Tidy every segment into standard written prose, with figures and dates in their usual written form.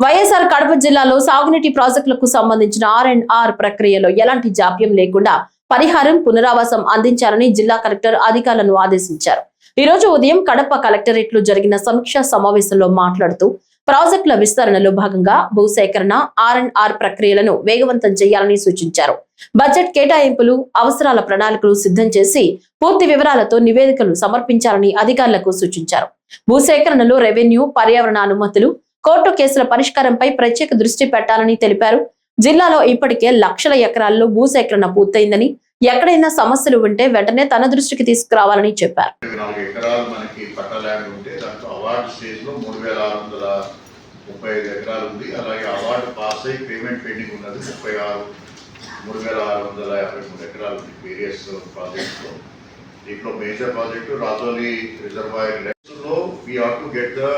వైఎస్ఆర్ కడప జిల్లాలో సాగునీటి ప్రాజెక్టులకు సంబంధించిన ఆర్ ప్రక్రియలో ఎలాంటి జాప్యం లేకుండా పరిహారం పునరావాసం అందించాలని జిల్లా కలెక్టర్ అధికారులను ఆదేశించారు. ఈ రోజు ఉదయం కడప కలెక్టరేట్ లో జరిగిన సమీక్షా సమావేశంలో మాట్లాడుతూ ప్రాజెక్టుల విస్తరణలో భాగంగా భూసేకరణ ఆర్ ప్రక్రియలను వేగవంతం చేయాలని సూచించారు. బడ్జెట్ కేటాయింపులు, అవసరాల ప్రణాళికలు సిద్ధం చేసి పూర్తి వివరాలతో నివేదికలు సమర్పించాలని అధికారులకు సూచించారు. భూసేకరణలో రెవెన్యూ, పర్యావరణ అనుమతులు, కోర్టు కేసుల పరిష్కారంపై ప్రత్యేక దృష్టి పెట్టాలని తెలిపారు. జిల్లాలో ఇప్పటికే లక్షల ఎకరాల్లో భూసేకరణ పూర్తయిందని, ఎక్కడైనా సమస్యలు ఉంటే వెంటనే తన దృష్టికి తీసుకురావాలని చెప్పారు. దీంట్లో మేజర్ ప్రాజెక్టు రాజోలి రిజర్వాయర్ లో we have to get the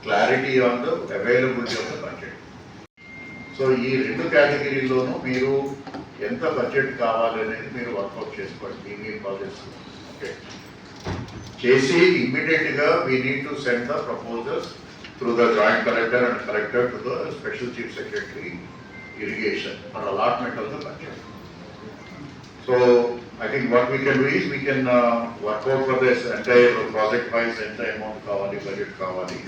clarity on the availability of the budget. So ఈ రెండు కేటగిరీల్లోనూ మీరు ఎంత బడ్జెట్ కావాలి అనేది మీరు వర్కౌట్ చేసుకోండి మీ ప్రాజెక్ట్స్. ఓకే చేసి ఇమ్మీడియట్గా we need to send the proposals through the joint collector and collector to the special chief secretary irrigation for allotment of the budget. So I think what we can do is we can work out for this entire project wise entire amount kavali budget kavali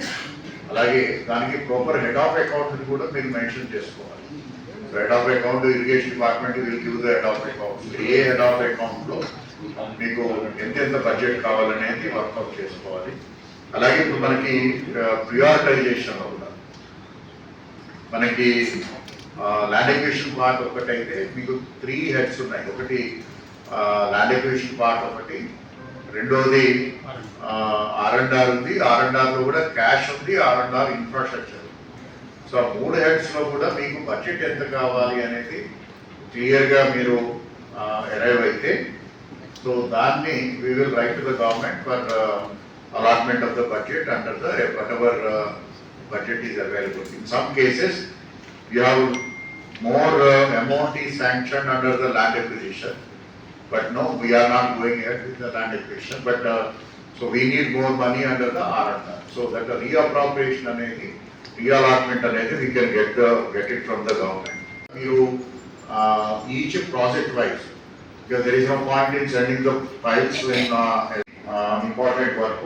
alage daniki proper head of account ni kuda meer mention chesukovali. So head of account irrigation department will give the head of account A head of account lo meeku ఎంత budget kavalane work out chesukovali. alage ఇప్పుడు మనకి prioritization avula మనకి land acquisition part ఒకటైతే మీకు 3 heads ఉన్నాయి. ఒకటి land acquisition part, ఒకటి రెండోది ఆర్&ఆర్ ఉంది. ఆర్&ఆర్లో కూడా క్యాష్ ఉంది, ఆర్&ఆర్ ఇన్ఫ్రాస్ట్రక్చర్. సో 3 హెడ్స్లో కూడా మీకు బడ్జెట్ ఎంత కావాలి అనేది క్లియర్గా మీరు అరైవ్ అయితే సో దాన్ని we will write to the government for allotment of the budget under the whatever budget is available. In some cases you have more amount is sanctioned under the land acquisition, but no, we are not going ahead with the land acquisition, but so we need more money under the R&R, so that the reappropriation anedi reallotment anedi we can get it from the government. You each project wise, because there is no point in sending the files when important work